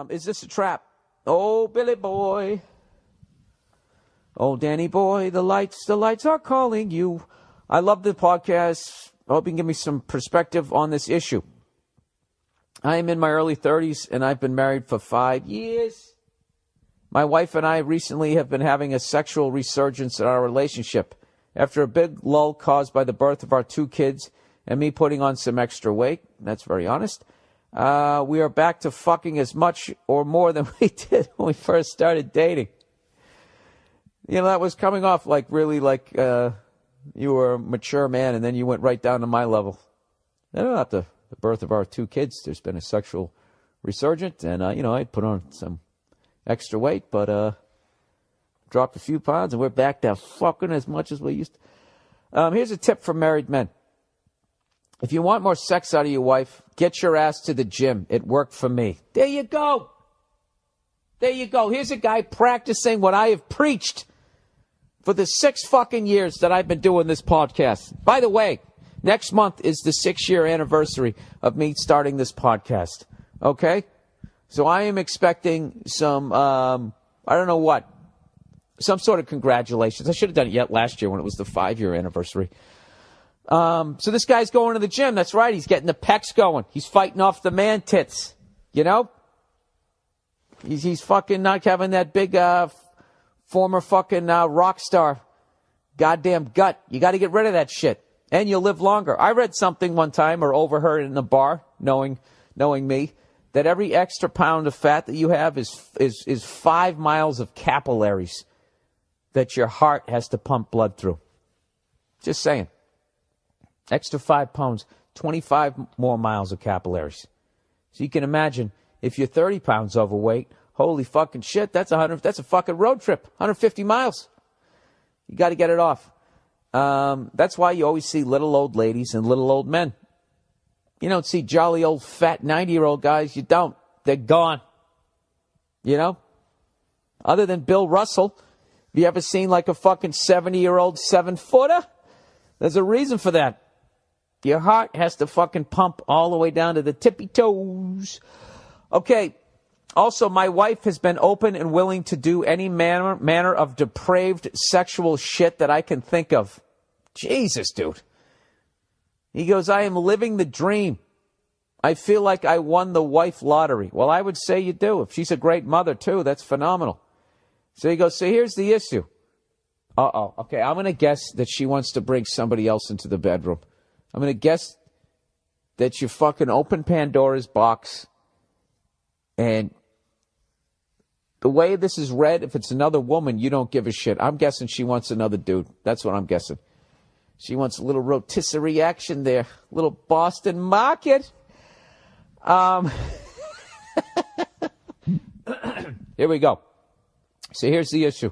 Is this a trap? Oh, Billy boy. Oh, Danny boy, the lights are calling you. I love the podcast. I hope you can give me some perspective on this issue. I am in my early 30s, and I've been married for 5 years. My wife and I recently have been having a sexual resurgence in our relationship. After a big lull caused by the birth of our 2 kids and me putting on some extra weight, that's very honest, we are back to fucking as much or more than we did when we first started dating. You know, that was coming off like really like you were a mature man, and then you went right down to my level. And after the birth of our 2 kids, there's been a sexual resurgence, and, I'd put on some extra weight, but dropped a few pounds, and we're back to fucking as much as we used to. Here's a tip for married men. If you want more sex out of your wife, get your ass to the gym. It worked for me. There you go. There you go. Here's a guy practicing what I have preached for the 6 fucking years that I've been doing this podcast. By the way, next month is the 6-year anniversary of me starting this podcast. Okay? So I am expecting some, I don't know what, some sort of congratulations. I should have done it last year when it was the 5-year anniversary. So this guy's going to the gym. That's right. He's getting the pecs going. He's fighting off the man tits. You know? He's fucking not having that big, former fucking rock star goddamn gut. You got to get rid of that shit, and you'll live longer. I read something one time, or overheard in the bar, knowing me, that every extra pound of fat that you have is 5 miles of capillaries that your heart has to pump blood through. Just saying. Extra 5 pounds, 25 more miles of capillaries. So you can imagine, if you're 30 pounds overweight, holy fucking shit, that's a fucking road trip, 150 miles. You got to get it off. That's why you always see little old ladies and little old men. You don't see jolly old fat 90-year-old guys. You don't. They're gone. You know? Other than Bill Russell, have you ever seen like a fucking 70-year-old 7-footer? There's a reason for that. Your heart has to fucking pump all the way down to the tippy toes. Okay. Also, my wife has been open and willing to do any manner of depraved sexual shit that I can think of. Jesus, dude. He goes, I am living the dream. I feel like I won the wife lottery. Well, I would say you do. If she's a great mother, too, that's phenomenal. So he goes, so here's the issue. Uh-oh. Okay, I'm going to guess that she wants to bring somebody else into the bedroom. I'm going to guess that you fucking open Pandora's box, and the way this is read, if it's another woman, you don't give a shit. I'm guessing she wants another dude. That's what I'm guessing. She wants a little rotisserie action there. A little Boston market. Here we go. So here's the issue.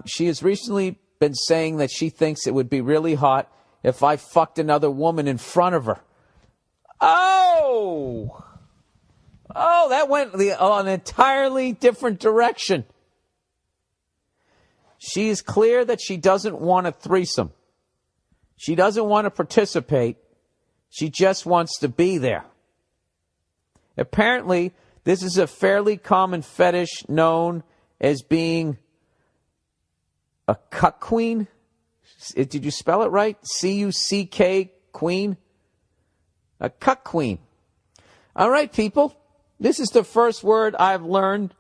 She has recently been saying that she thinks it would be really hot if I fucked another woman in front of her. Oh, that went an entirely different direction. She is clear that she doesn't want a threesome. She doesn't want to participate. She just wants to be there. Apparently, this is a fairly common fetish known as being a cuck queen. Did you spell it right? C-U-C-K queen? A cuck queen. All right, people. This is the first word I've learned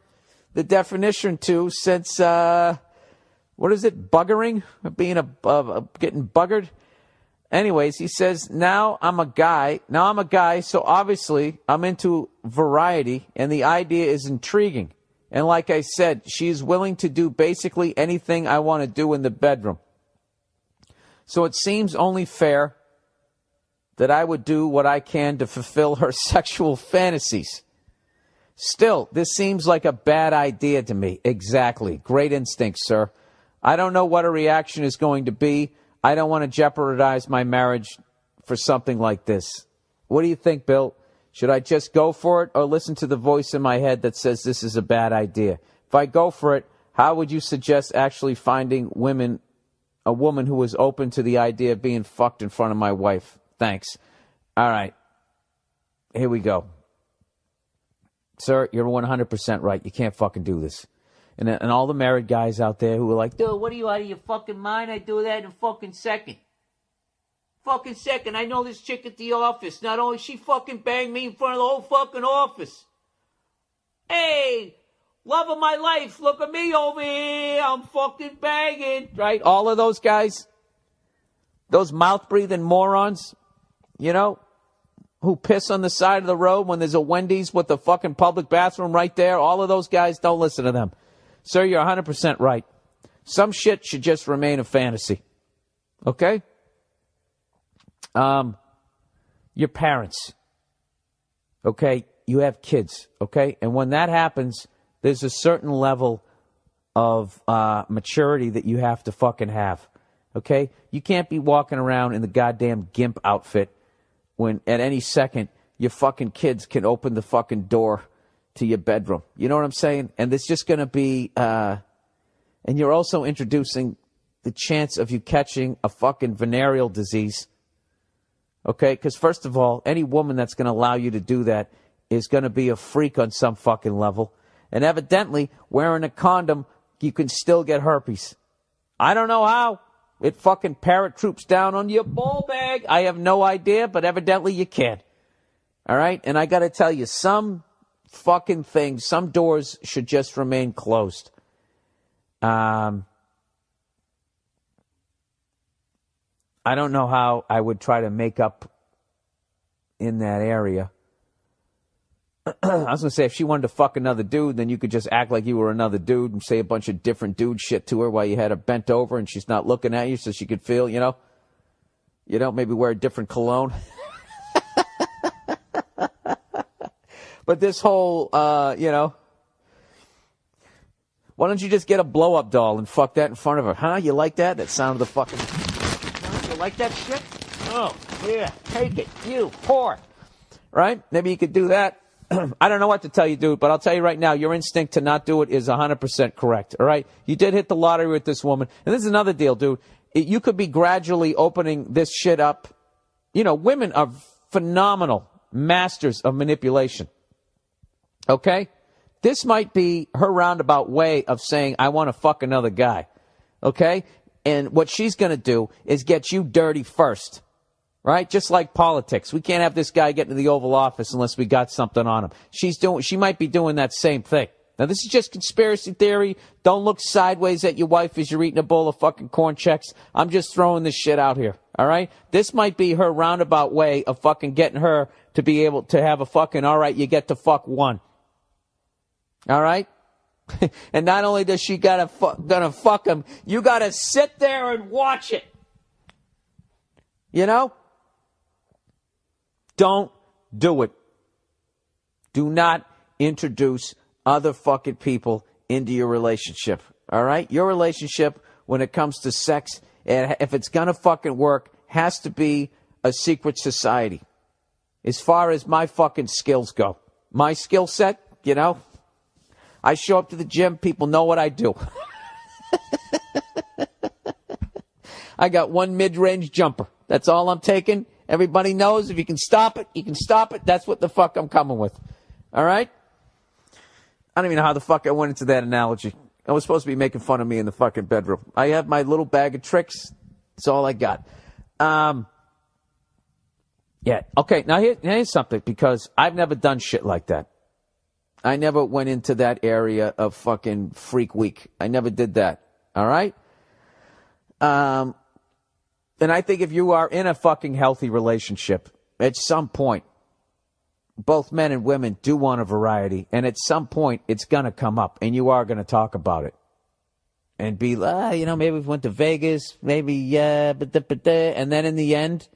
the definition to since, what is it? Buggering? Being getting buggered? Anyways, he says, now I'm a guy, so obviously I'm into variety, and the idea is intriguing. And like I said, she's willing to do basically anything I want to do in the bedroom. So it seems only fair that I would do what I can to fulfill her sexual fantasies. Still, this seems like a bad idea to me. Exactly. Great instinct, sir. I don't know what her reaction is going to be. I don't want to jeopardize my marriage for something like this. What do you think, Bill? Should I just go for it or listen to the voice in my head that says this is a bad idea? If I go for it, how would you suggest actually finding a woman who is open to the idea of being fucked in front of my wife? Thanks. All right. Here we go. Sir, you're 100% right. You can't fucking do this. And all the married guys out there who are like, dude, what are you out of your fucking mind? I do that in a fucking second. Fucking second. I know this chick at the office. Not only she fucking banged me in front of the whole fucking office. Hey, love of my life. Look at me over here. I'm fucking banging. Right? All of those guys, those mouth-breathing morons, you know, who piss on the side of the road when there's a Wendy's with a fucking public bathroom right there. All of those guys, don't listen to them. Sir, you're 100% right. Some shit should just remain a fantasy. Okay? Your parents. Okay? You have kids. Okay? And when that happens, there's a certain level of maturity that you have to fucking have. Okay? You can't be walking around in the goddamn gimp outfit when at any second your fucking kids can open the fucking door to your bedroom. You know what I'm saying? And there's just going to be, and you're also introducing the chance of you catching a fucking venereal disease. Okay? Because first of all, any woman that's going to allow you to do that is going to be a freak on some fucking level. And evidently, wearing a condom, you can still get herpes. I don't know how. It fucking paratroops down on your ball bag. I have no idea, but evidently you can. All right? And I got to tell you, some fucking things, some doors should just remain closed. I don't know how I would try to make up in that area. I was going to say, if she wanted to fuck another dude, then you could just act like you were another dude and say a bunch of different dude shit to her while you had her bent over and she's not looking at you so she could feel, you know, maybe wear a different cologne. But this whole, why don't you just get a blow-up doll and fuck that in front of her? Huh? You like that? That sound of the fucking... Huh? You like that shit? Oh, yeah. Take it. You whore. Right? Maybe you could do that. I don't know what to tell you, dude, but I'll tell you right now, your instinct to not do it is 100% correct, all right? You did hit the lottery with this woman. And this is another deal, dude. You could be gradually opening this shit up. You know, women are phenomenal masters of manipulation, okay? This might be her roundabout way of saying, I want to fuck another guy, okay? And what she's going to do is get you dirty first. Right? Just like politics. We can't have this guy get into the Oval Office unless we got something on him. She might be doing that same thing. Now, this is just conspiracy theory. Don't look sideways at your wife as you're eating a bowl of fucking corn checks. I'm just throwing this shit out here. All right? This might be her roundabout way of fucking getting her to be able to have a fucking, all right, you get to fuck one. All right? And not only does she gonna fuck him, you gotta sit there and watch it. You know? Don't do it. Do not introduce other fucking people into your relationship. All right? Your relationship, when it comes to sex, if it's going to fucking work, has to be a secret society. As far as my fucking skills go. My skill set, you know? I show up to the gym, people know what I do. I got one mid-range jumper. That's all I'm taking. Everybody knows if you can stop it, you can stop it. That's what the fuck I'm coming with. All right? I don't even know how the fuck I went into that analogy. I was supposed to be making fun of me in the fucking bedroom. I have my little bag of tricks. That's all I got. Yeah. Okay, now here's something, because I've never done shit like that. I never went into that area of fucking freak week. I never did that. All right? And I think if you are in a fucking healthy relationship, at some point, both men and women do want a variety. And at some point, it's going to come up. And you are going to talk about it. And be, maybe we went to Vegas. Maybe, yeah. And then in the end,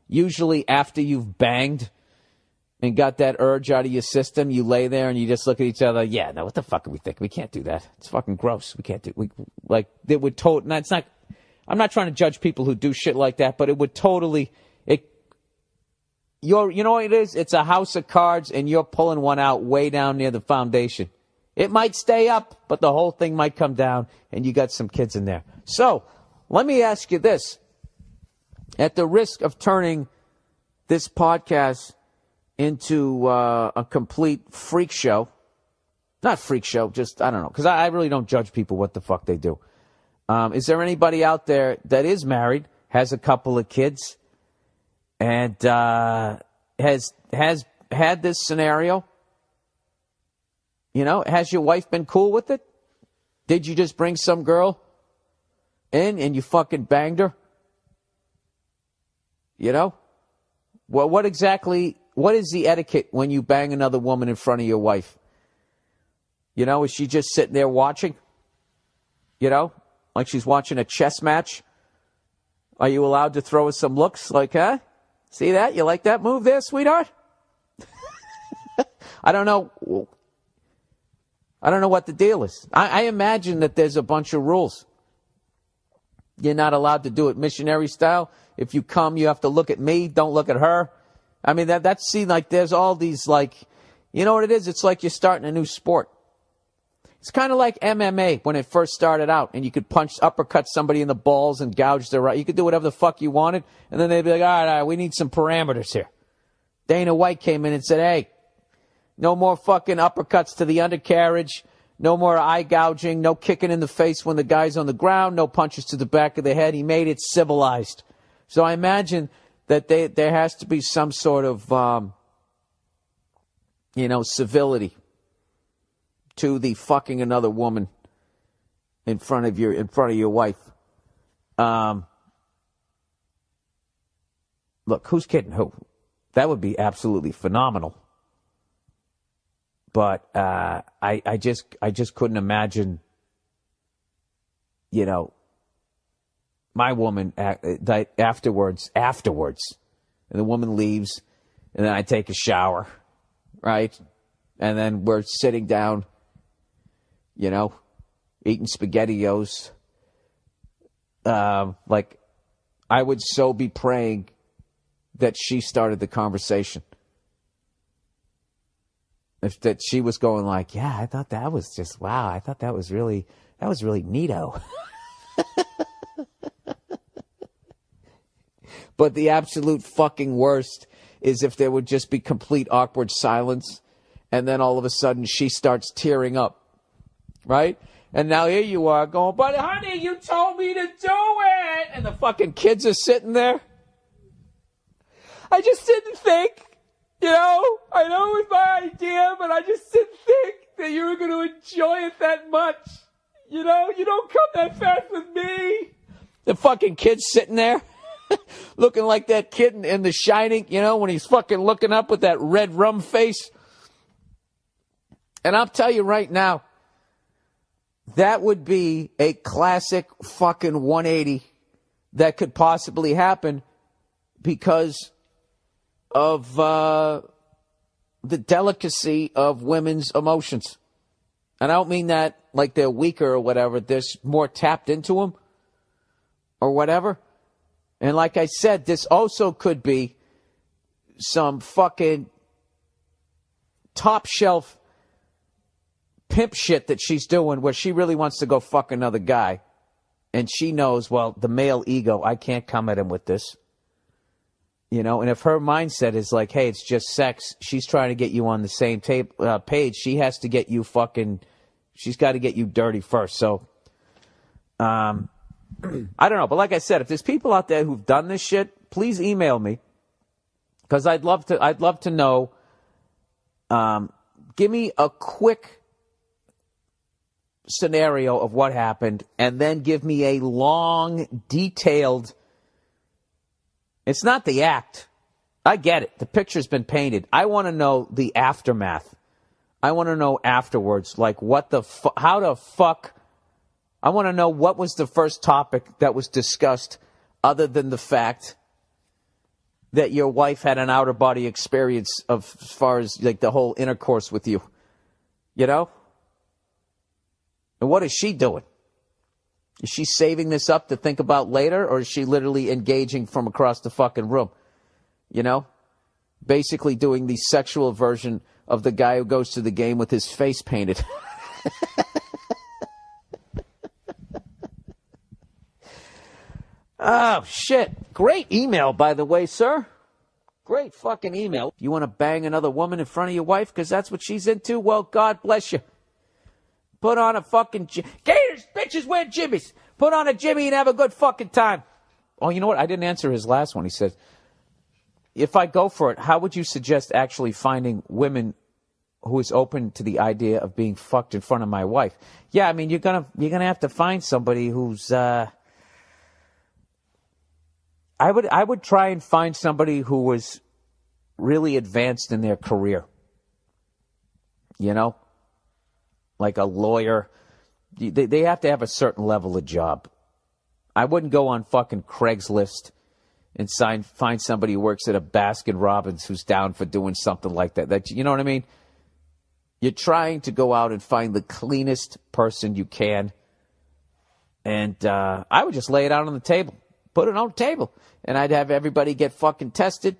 usually after you've banged and got that urge out of your system, you lay there and you just look at each other. Yeah, no, what the fuck are we thinking? We can't do that. It's fucking gross. We can't do it would totally. It's not. I'm not trying to judge people who do shit like that, but it would totally. You know what it is? It's a house of cards, and you're pulling one out way down near the foundation. It might stay up, but the whole thing might come down, and you got some kids in there. So, let me ask you this. At the risk of turning this podcast into a complete freak show. Not freak show, just, I don't know, because I really don't judge people what the fuck they do. Is there anybody out there that is married, has a couple of kids, and has had this scenario? You know, has your wife been cool with it? Did you just bring some girl in and you fucking banged her? You know? Well, what is the etiquette when you bang another woman in front of your wife? You know, is she just sitting there watching? You know, like she's watching a chess match? Are you allowed to throw her some looks like, huh? See that? You like that move there, sweetheart? I don't know what the deal is. I imagine that there's a bunch of rules. You're not allowed to do it missionary style. If you come, you have to look at me. Don't look at her. I mean, that's see, like, there's all these, like, you know what it is? It's like you're starting a new sport. It's kind of like MMA when it first started out, and you could uppercut somebody in the balls and gouge their eye. You could do whatever the fuck you wanted, and then they'd be like, all right, we need some parameters here. Dana White came in and said, hey, no more fucking uppercuts to the undercarriage, no more eye gouging, no kicking in the face when the guy's on the ground, no punches to the back of the head. He made it civilized. So I imagine that there has to be some sort of, civility to the fucking another woman in front of your wife. Look, who's kidding who? That would be absolutely phenomenal. But I just couldn't imagine, you know, my woman afterwards, and the woman leaves, and then I take a shower, right? And then we're sitting down, you know, eating SpaghettiOs. Like, I would so be praying that she started the conversation. If that she was going like, yeah, I thought that was just, wow, I thought that was really neato. But the absolute fucking worst is if there would just be complete awkward silence, and then all of a sudden she starts tearing up, right? And now here you are going, but honey, you told me to do it. And the fucking kids are sitting there. I just didn't think, you know, I know it was my idea, but I just didn't think that you were going to enjoy it that much. You know, you don't come that fast with me. The fucking kid's sitting there looking like that kid in The Shining, you know, when he's fucking looking up with that red rum face. And I'll tell you right now, that would be a classic fucking 180 that could possibly happen because of the delicacy of women's emotions. And I don't mean that like they're weaker or whatever. They're more tapped into them or whatever. And like I said, this also could be some fucking top shelf pimp shit that she's doing where she really wants to go fuck another guy. And she knows, well, the male ego, I can't come at him with this. You know, and if her mindset is like, hey, it's just sex, she's trying to get you on the same page. She has to get you she's got to get you dirty first. So, I don't know. But like I said, if there's people out there who've done this shit, please email me. Because I'd love to know. Give me a quick scenario of what happened, and then give me a long, detailed. It's not the act. I get it. The picture's been painted. I want to know the aftermath. I want to know afterwards, like how the fuck. I want to know what was the first topic that was discussed other than the fact that your wife had an outer body experience as far as like the whole intercourse with you. You know? And what is she doing? Is she saving this up to think about later, or is she literally engaging from across the fucking room? You know? Basically doing the sexual version of the guy who goes to the game with his face painted. Oh, shit. Great email, by the way, sir. Great fucking email. You want to bang another woman in front of your wife because that's what she's into? Well, God bless you. Put on a fucking... Gators, bitches wear jimmies. Put on a jimmy and have a good fucking time. Oh, you know what? I didn't answer his last one. He said, if I go for it, how would you suggest actually finding women who is open to the idea of being fucked in front of my wife? Yeah, I mean, you're gonna have to find somebody who's... I would try and find somebody who was really advanced in their career. You know? Like a lawyer. They have to have a certain level of job. I wouldn't go on fucking Craigslist and find somebody who works at a Baskin Robbins who's down for doing something like that. You know what I mean? You're trying to go out and find the cleanest person you can. And I would just lay it out on the table. Put it on the table. And I'd have everybody get fucking tested.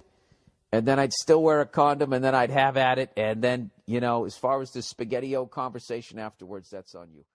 And then I'd still wear a condom. And then I'd have at it. And then, you know, as far as the Spaghetti-O conversation afterwards, that's on you.